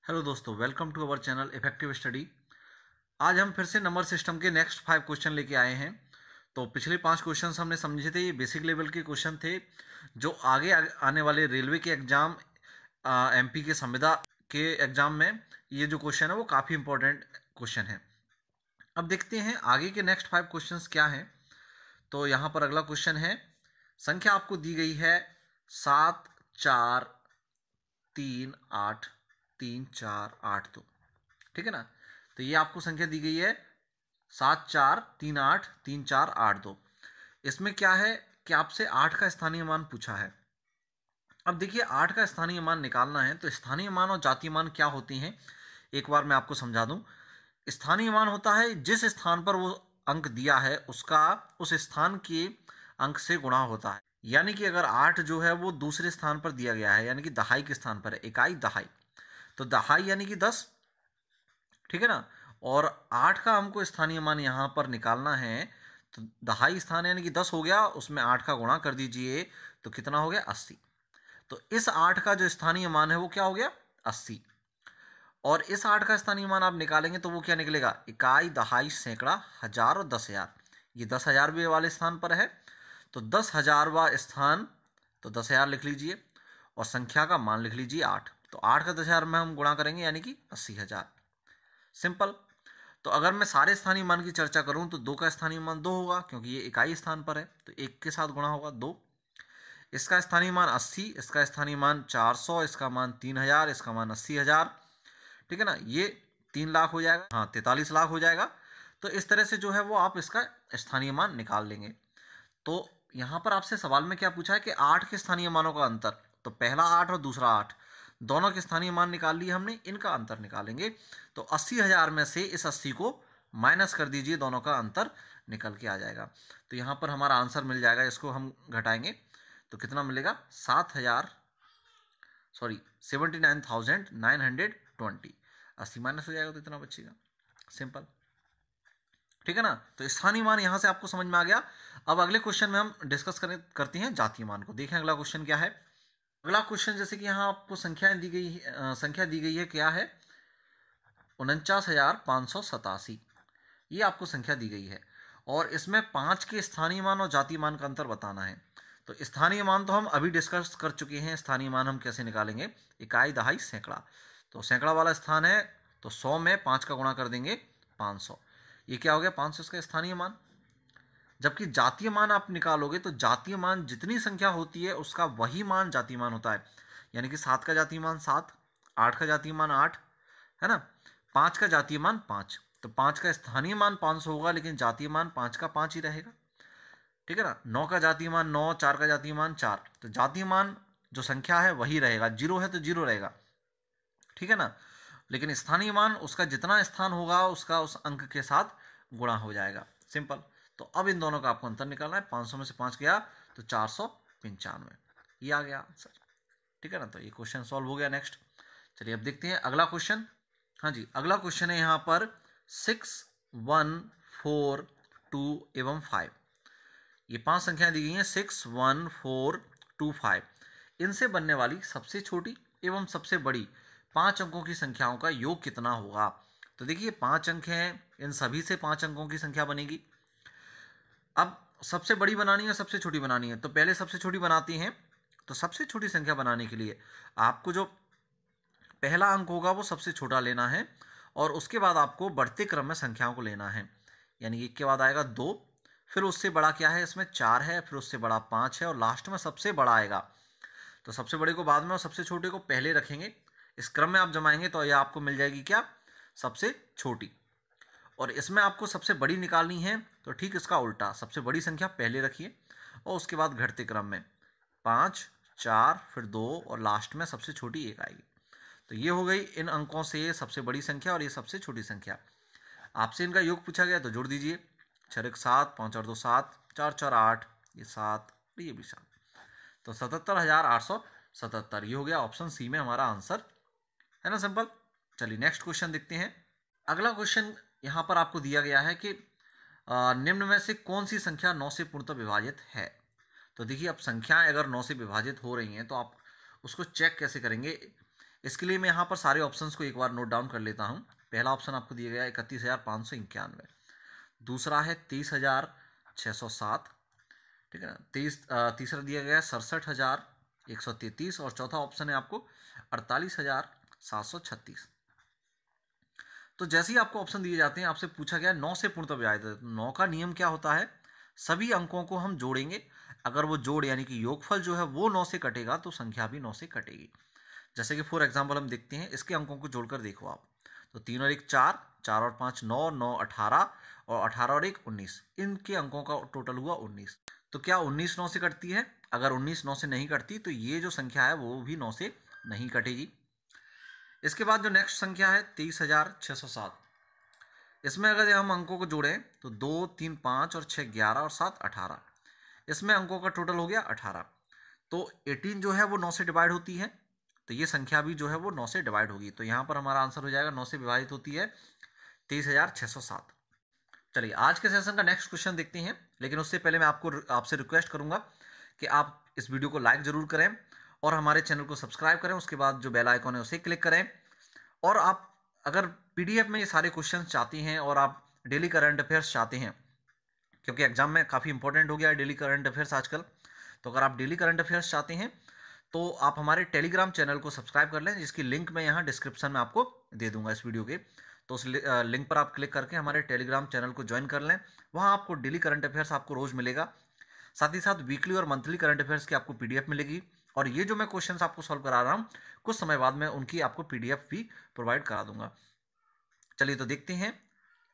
Hello दोस्तों, welcome to our channel Effective Study. आज हम फिर से नंबर सिस्टम के नेक्स्ट 5 क्वेश्चन लेके आए हैं। तो पिछले 5 क्वेश्चन हमने समझे थे, ये बेसिक लेवल के क्वेश्चन थे जो आगे आने वाले रेलवे के एग्जाम, एमपी के संविदा के एग्जाम में ये जो क्वेश्चन है वो काफ़ी इंपॉर्टेंट क्वेश्चन है। अब देखते हैं आगे के नेक्स्ट 5 क्वेश्चंस क्या हैं। तो यहाँ पर अगला क्वेश्चन है, संख्या आपको दी गई है 7, 4, 3, 8, 3, 4, 8 2। ठीक है ना। तो ये आपको संख्या दी गई है 7, 4, 3, 8, 3, 4, 8 2। इसमें क्या है कि आपसे 8 का स्थानीय मान पूछा है। अब देखिए 8 का स्थानीय मान निकालना है तो स्थानीय मान और जातीय मान क्या होती हैं, एक बार मैं आपको समझा दूं। स्थानीय मान होता है जिस स्थान पर वो अंक दिया है उसका उस स्थान के अंक से गुणा होता है। यानी कि अगर 8 जो है वो दूसरे स्थान पर दिया गया है, यानी कि दहाई के स्थान पर है, इकाई दहाई, तो दहाई यानी कि 10। ठीक है ना। और 8 का हमको स्थानीय मान यहां पर निकालना है, तो दहाई स्थान यानी कि 10 हो गया, उसमें 8 का गुणा कर दीजिए तो कितना हो गया 80। तो इस 8 का जो स्थानीय मान है वो क्या हो गया 80। और इस 8 का स्थानीय मान आप निकालेंगे तो वो क्या निकलेगा, इकाई दहाई सैकड़ा हजार और 10,000। ये 10,000वें वाले स्थान पर है, तो 10,000वां स्थान, तो 10,000 लिख लीजिए और संख्या का मान लिख लीजिए 8। तो 8 का 10,000 में हम गुणा करेंगे यानी कि 80,000। सिंपल। तो अगर मैं सारे स्थानीय मान की चर्चा करूं तो 2 का स्थानीय मान 2 होगा क्योंकि ये इकाई स्थान पर है, तो 1 के साथ गुणा होगा 2। इसका स्थानीय मान 80, इसका स्थानीय मान 400, इसका मान 3,000, इसका मान 80,000। ठीक है ना। ये 3 लाख हो जाएगा, हाँ 43 लाख हो जाएगा। तो इस तरह से जो है वो आप इसका स्थानीय मान निकाल लेंगे। तो यहां पर आपसे सवाल में क्या पूछा है कि 8 के स्थानीय मानों का अंतर, तो पहला 8 और दूसरा 8 दोनों के स्थानीय मान निकाल लिए हमने, इनका अंतर निकालेंगे। तो 80,000 में से इस 80 को माइनस कर दीजिए, दोनों का अंतर निकल के आ जाएगा। तो यहां पर हमारा आंसर मिल जाएगा, इसको हम घटाएंगे तो कितना मिलेगा 79,920। 80 माइनस हो जाएगा तो इतना बचेगा। सिंपल। ठीक है ना। तो स्थानीय मान यहां से आपको समझ में आ गया। अब अगले क्वेश्चन में हम डिस्कस करते हैं जातीय मान को। देखें अगला क्वेश्चन क्या है। अगला क्वेश्चन जैसे कि यहां आपको संख्याएं दी गई, संख्या दी गई है, क्या है 49,587। ये आपको संख्या दी गई है और इसमें 5 के स्थानीय मान और जातीय मान का अंतर बताना है। तो स्थानीय मान तो हम अभी डिस्कस कर चुके हैं, स्थानीय मान हम कैसे निकालेंगे, इकाई दहाई सैकड़ा। तो सैकड़ा वाला स्थान है तो 100 में 5 का गुणा कर देंगे 500। ये क्या हो गया 500 इसका स्थानीय मान। जबकि जातीय मान आप निकालोगे तो जातीय मान जितनी संख्या होती है उसका वही मान जातीय मान होता है। यानी कि 7 का जातीय मान 7, 8 का जातीय मान 8, है ना, 5 का जातीय मान 5। तो 5 का स्थानीय मान 500 होगा लेकिन जातीय मान 5 का 5 ही रहेगा। ठीक है ना। 9 का जातीय मान 9, 4 का जातीय मान 4। तो जातीय मान जो संख्या है वही रहेगा, जीरो है तो जीरो रहेगा। ठीक है ना। लेकिन स्थानीय मान उसका जितना स्थान होगा उसका उस अंक के साथ गुणा हो जाएगा। सिंपल। तो अब इन दोनों का आपको अंतर निकालना है। 500 में से 5 गया तो 495, ये आ गया आंसर। ठीक है ना। तो ये क्वेश्चन सॉल्व हो गया। नेक्स्ट चलिए अब देखते हैं अगला क्वेश्चन। हाँ जी, अगला क्वेश्चन है यहाँ पर 6, 1, 4, 2 एवं 5। ये 5 संख्याएं दी गई हैं 6, 1, 4, 2, 5। इनसे बनने वाली सबसे छोटी एवं सबसे बड़ी 5 अंकों की संख्याओं का योग कितना होगा। तो देखिए 5 अंक हैं, इन सभी से 5 अंकों की संख्या बनेगी। अब सबसे बड़ी बनानी है सबसे छोटी बनानी है, तो पहले सबसे छोटी बनाती हैं। तो सबसे छोटी संख्या बनाने के लिए आपको जो पहला अंक होगा वो सबसे छोटा लेना है और उसके बाद आपको बढ़ते क्रम में संख्याओं को लेना है। यानी 1 के बाद आएगा 2, फिर उससे बड़ा क्या है इसमें 4 है, फिर उससे बड़ा 5 है और लास्ट में सबसे बड़ा आएगा। तो सबसे बड़े को बाद में और सबसे छोटे को पहले रखेंगे। इस क्रम में आप जमाएंगे तो यह आपको मिल जाएगी क्या, सबसे छोटी। और इसमें आपको सबसे बड़ी निकालनी है तो ठीक इसका उल्टा, सबसे बड़ी संख्या पहले रखिए और उसके बाद घटते क्रम में 5, 4, फिर 2 और लास्ट में सबसे छोटी 1 आएगी। तो ये हो गई इन अंकों से सबसे बड़ी संख्या और ये सबसे छोटी संख्या। आपसे इनका योग पूछा गया तो जोड़ दीजिए। 6 1 7, 5 और 2 7, 4 4 8, ये 7 और ये भी 7। तो 77,877, ये हो गया ऑप्शन सी में हमारा आंसर, है ना। सिंपल। चलिए नेक्स्ट क्वेश्चन देखते हैं। अगला क्वेश्चन यहाँ पर आपको दिया गया है कि निम्न में से कौन सी संख्या 9 से पूर्णतः विभाजित है। तो देखिए अब संख्याएं अगर 9 से विभाजित हो रही हैं तो आप उसको चेक कैसे करेंगे। इसके लिए मैं यहाँ पर सारे ऑप्शंस को एक बार नोट डाउन कर लेता हूँ। पहला ऑप्शन आपको दिया गया है 31,591, दूसरा है 30,607, ठीक है ना, तीसरा दिया गया है 67,133 और चौथा ऑप्शन है आपको 48,736। तो जैसे ही आपको ऑप्शन दिए जाते हैं आपसे पूछा गया 9 से पूर्णतः विभाजित। 9 का नियम क्या होता है, सभी अंकों को हम जोड़ेंगे, अगर वो जोड़ यानी कि योगफल जो है वो 9 से कटेगा तो संख्या भी 9 से कटेगी। जैसे कि फॉर एग्जांपल हम देखते हैं, इसके अंकों को जोड़कर देखो आप, तो 3 और 1 4, 4 और 5 9, 9 18 और 18 और 1 19, इनके अंकों का टोटल हुआ 19। तो क्या 19 9 से कटती है? अगर 19 9 से नहीं कटती तो ये जो संख्या है वो भी 9 से नहीं कटेगी। इसके बाद जो नेक्स्ट संख्या है 23,607, इसमें अगर हम अंकों को जोड़ें तो 2 3 5 और 6 11 और 7 18, इसमें अंकों का टोटल हो गया 18। तो 18 जो है वो 9 से डिवाइड होती है, तो ये संख्या भी जो है वो 9 से डिवाइड होगी। तो यहाँ पर हमारा आंसर हो जाएगा 9 से विभाजित होती है 23,607। चलिए आज के सेशन का नेक्स्ट क्वेश्चन देखते हैं, लेकिन उससे पहले मैं आपसे रिक्वेस्ट करूंगा कि आप इस वीडियो को लाइक जरूर करें और हमारे चैनल को सब्सक्राइब करें। उसके बाद जो बेल आइकॉन है उसे क्लिक करें। और आप अगर पीडीएफ में ये सारे क्वेश्चन चाहती हैं और आप डेली करंट अफेयर्स चाहते हैं, क्योंकि एग्जाम में काफ़ी इंपॉर्टेंट हो गया है डेली करंट अफेयर्स आजकल, तो अगर आप डेली करंट अफेयर्स चाहते हैं तो आप हमारे टेलीग्राम चैनल को सब्सक्राइब कर लें, जिसकी लिंक मैं यहाँ डिस्क्रिप्शन में आपको दे दूंगा इस वीडियो के। तो उस लिंक पर आप क्लिक करके हमारे टेलीग्राम चैनल को ज्वाइन कर लें। वहाँ आपको डेली करंट अफेयर्स आपको रोज़ मिलेगा, साथ ही साथ वीकली और मंथली करंट अफेयर्स की आपको पीडीएफ मिलेगी। और ये जो मैं क्वेश्चंस आपको सॉल्व करा रहा हूँ, कुछ समय बाद मैं उनकी आपको पीडीएफ भी प्रोवाइड करा दूंगा। चलिए तो देखते हैं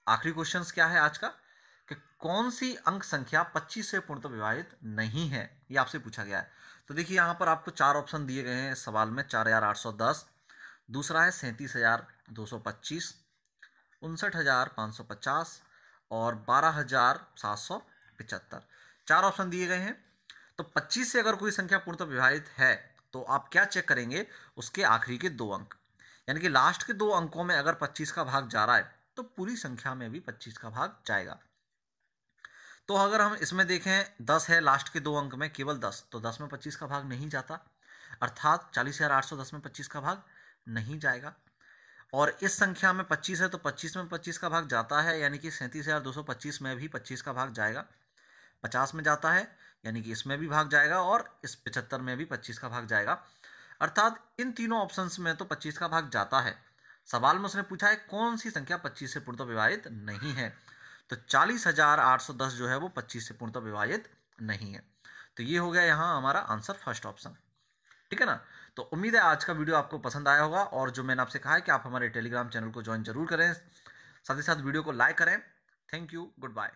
आखिरी क्वेश्चंस क्या है आज का, कि कौन सी अंक संख्या 25 से पूर्णतः विभाजित नहीं है, ये आपसे पूछा गया है। तो देखिए यहाँ पर आपको 4 ऑप्शन दिए गए हैं सवाल में, 4,810, दूसरा है 37,225, 59,550 और 12,775। 4 ऑप्शन दिए गए हैं। तो 25 से अगर कोई संख्या पूर्णतः विभाजित है तो आप क्या चेक करेंगे, उसके आखिरी के 2 अंक, यानी कि लास्ट के 2 अंकों में अगर 25 का भाग जा रहा है तो पूरी संख्या में भी 25 का भाग जाएगा। तो अगर हम इसमें देखें 10 है लास्ट के 2 अंक में, केवल 10, तो 10 में 25 का भाग नहीं जाता, अर्थात 40,810 में 25 का भाग नहीं जाएगा। और इस संख्या में 25 है तो 25 में 25 का भाग जाता है, यानी कि 37,225 में भी 25 का भाग जाएगा। 50 में जाता है यानी कि इसमें भी भाग जाएगा, और इस 75 में भी 25 का भाग जाएगा। अर्थात इन तीनों ऑप्शंस में तो 25 का भाग जाता है। सवाल में उसने पूछा है कौन सी संख्या 25 से पूर्णतः विभाजित नहीं है, तो 40,810 जो है वो 25 से पूर्णतः विभाजित नहीं है। तो ये हो गया यहाँ हमारा आंसर, फर्स्ट ऑप्शन। ठीक है ना। तो उम्मीद है आज का वीडियो आपको पसंद आया होगा, और जो मैंने आपसे कहा है कि आप हमारे टेलीग्राम चैनल को ज्वाइन जरूर करें, साथ ही साथ वीडियो को लाइक करें। Thank you, good bye.